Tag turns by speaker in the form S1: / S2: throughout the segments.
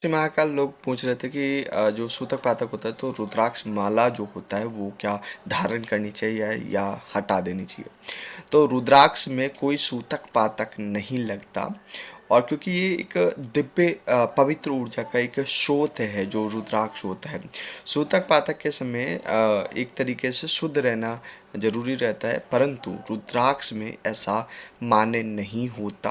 S1: पश्चिम महाकाल लोग पूछ रहे थे कि जो सूतक पातक होता है तो रुद्राक्ष माला जो होता है वो क्या धारण करनी चाहिए या हटा देनी चाहिए। तो रुद्राक्ष में कोई सूतक पातक नहीं लगता। और क्योंकि ये एक दिव्य पवित्र ऊर्जा का एक स्रोत है जो रुद्राक्ष होता है। सूतक पातक के समय एक तरीके से शुद्ध रहना जरूरी रहता है, परंतु रुद्राक्ष में ऐसा मान्य नहीं होता।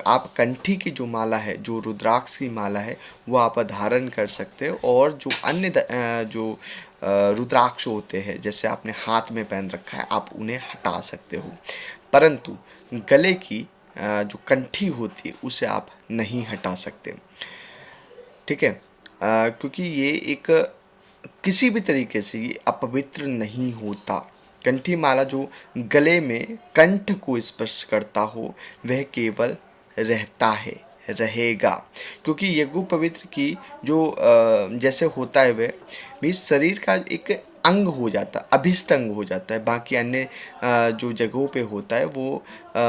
S1: आप कंठी की जो माला है, जो रुद्राक्ष की माला है, वो आप धारण कर सकते हो। और जो अन्य जो रुद्राक्ष होते हैं, जैसे आपने हाथ में पहन रखा है, आप उन्हें हटा सकते हो, परंतु गले की जो कंठी होती है उसे आप नहीं हटा सकते। ठीक है। क्योंकि ये एक किसी भी तरीके से ये अपवित्र नहीं होता। कंठी माला जो गले में कंठ को स्पर्श करता हो वह केवल रहता है, रहेगा। क्योंकि यज्ञ पवित्र की जो जैसे होता है वह भी शरीर का एक अंग हो जाता, अभिष्ट अंग हो जाता है। बाकी अन्य जो जगहों पे होता है वो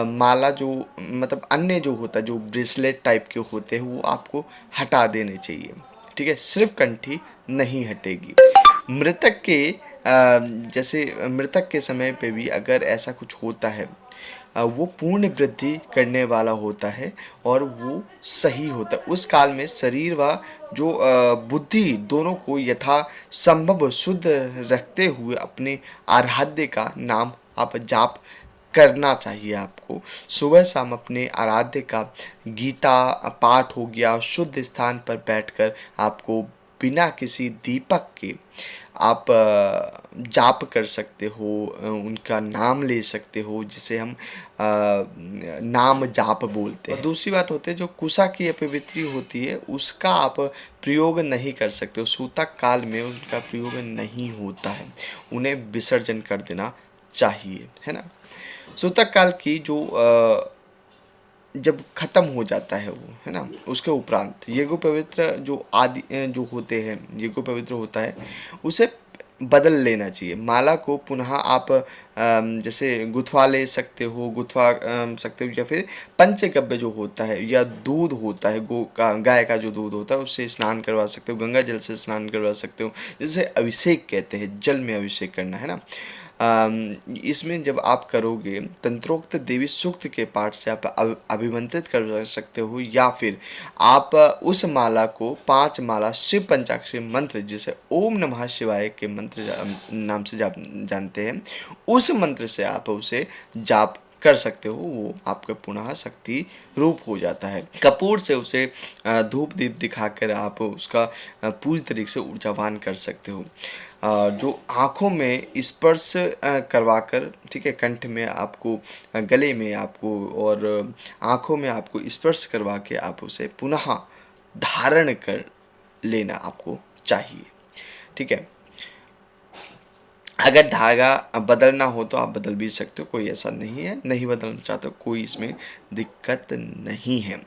S1: माला जो मतलब अन्य जो होता है, जो ब्रेसलेट टाइप के होते हैं, वो आपको हटा देने चाहिए। ठीक है, सिर्फ कंठी नहीं हटेगी। मृतक के जैसे मृतक के समय पे भी अगर ऐसा कुछ होता है, वो पूर्ण वृद्धि करने वाला होता है और वो सही होता है। उस काल में शरीर व जो बुद्धि दोनों को यथा संभव शुद्ध रखते हुए अपने आराध्य का नाम आप जाप करना चाहिए। आपको सुबह शाम अपने आराध्य का गीता पाठ हो गया, शुद्ध स्थान पर बैठकर आपको बिना किसी दीपक के आप जाप कर सकते हो, उनका नाम ले सकते हो, जिसे हम नाम जाप बोलते हैं। और दूसरी बात होती है जो कुशा की अपवित्री होती है उसका आप प्रयोग नहीं कर सकते हो। सूतक काल में उनका प्रयोग नहीं होता है, उन्हें विसर्जन कर देना चाहिए, है ना। सूतक काल की जो जब खत्म हो जाता है वो, है ना, उसके उपरांत यज्ञ पवित्र जो आदि जो होते हैं, यज्ञ पवित्र होता है, उसे बदल लेना चाहिए। माला को पुनः आप जैसे गुथवा ले सकते हो, गुथवा सकते हो, या फिर पंचगव्य जो होता है या दूध होता है, गो का गाय का जो दूध होता है उससे स्नान करवा सकते हो, गंगा जल से स्नान करवा सकते हो, जिसे अभिषेक कहते हैं, जल में अभिषेक करना, है ना। इसमें जब आप करोगे तंत्रोक्त देवी सूक्त के पाठ से आप अभिमंत्रित कर सकते हो, या फिर आप उस माला को 5 माला शिव पंचाक्षरी मंत्र, जिसे ओम नमः शिवाय के मंत्र नाम से जानते हैं, उस मंत्र से आप उसे जाप कर सकते हो। वो आपका पुनः शक्ति रूप हो जाता है। कपूर से उसे धूप दीप दिखाकर आप उसका पूरी तरीके से ऊर्जावान कर सकते हो। जो आँखों में स्पर्श करवाकर, ठीक है, कंठ में आपको, गले में आपको और आँखों में आपको स्पर्श करवा के आप उसे पुनः धारण कर लेना आपको चाहिए। ठीक है। अगर धागा बदलना हो तो आप बदल भी सकते हो, कोई ऐसा नहीं है। नहीं बदलना चाहते हो, कोई इसमें दिक्कत नहीं है।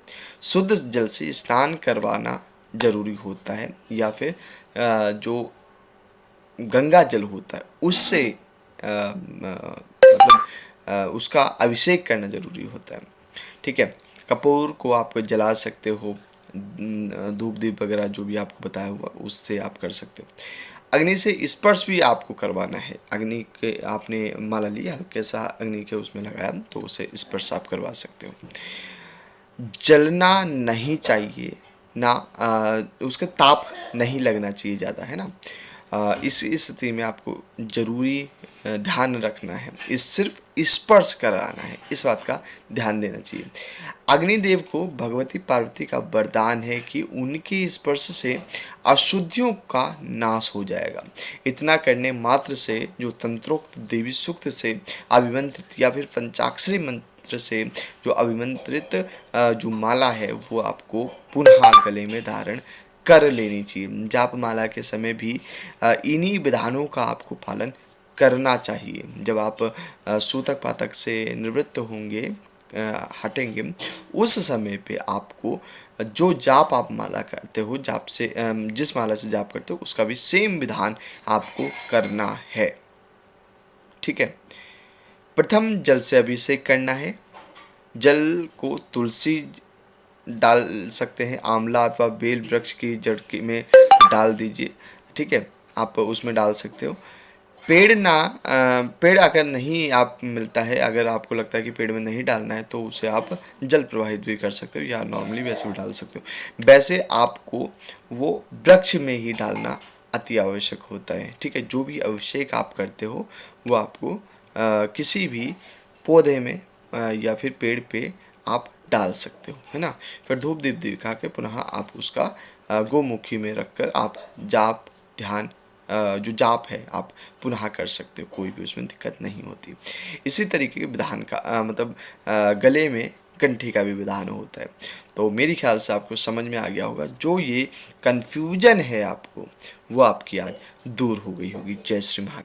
S1: शुद्ध जल से स्नान करवाना जरूरी होता है, या फिर जो गंगा जल होता है उससे मतलब उसका अभिषेक करना जरूरी होता है। ठीक है। कपूर को आप जला सकते हो, धूप दीप वगैरह जो भी आपको बताया हुआ उससे आप कर सकते हो। अग्नि से स्पर्श भी आपको करवाना है। अग्नि के आपने माला लिया, हल्के सा अग्नि के उसमें लगाया तो उसे स्पर्श आप करवा सकते हो। जलना नहीं चाहिए ना, उसका ताप नहीं लगना चाहिए ज़्यादा, है ना। इस स्थिति में आपको जरूरी ध्यान रखना है, इस सिर्फ स्पर्श कराना है, इस बात का ध्यान देना चाहिए। अग्निदेव को भगवती पार्वती का वरदान है कि उनके स्पर्श से अशुद्धियों का नाश हो जाएगा। इतना करने मात्र से जो तंत्रोक्त देवी सूक्त से अभिमंत्रित या फिर पंचाक्षरी मंत्र से जो अभिमंत्रित जो माला है वो आपको पुनः गले में धारण कर लेनी चाहिए। जाप माला के समय भी इन्हीं विधानों का आपको पालन करना चाहिए। जब आप सूतक पातक से निवृत्त होंगे, हटेंगे, उस समय पे आपको जो जाप आप माला करते हो, जाप से जिस माला से जाप करते हो उसका भी सेम विधान आपको करना है। ठीक है। प्रथम जल से अभिषेक करना है। जल को तुलसी डाल सकते हैं, आंवला अथवा बेल वृक्ष की जड़ में डाल दीजिए, ठीक है, आप उसमें डाल सकते हो। पेड़ अगर नहीं आप मिलता है, अगर आपको लगता है कि पेड़ में नहीं डालना है, तो उसे आप जल प्रवाहित भी कर सकते हो या नॉर्मली वैसे भी डाल सकते हो। वैसे आपको वो वृक्ष में ही डालना अति आवश्यक होता है, ठीक है। जो भी अभिषेक आप करते हो वो आपको किसी भी पौधे में या फिर पेड़ पे आप डाल सकते हो, है ना। फिर धूप दीप दिखा के पुनः आप उसका गोमुखी में रखकर आप जाप ध्यान जो जाप है आप पुनः कर सकते हो, कोई भी उसमें दिक्कत नहीं होती। इसी तरीके के विधान का मतलब गले में कंठी का भी विधान होता है। तो मेरे ख्याल से आपको समझ में आ गया होगा, जो ये कन्फ्यूजन है आपको वो आपकी आज दूर हो गई होगी। जय श्री महाकाल।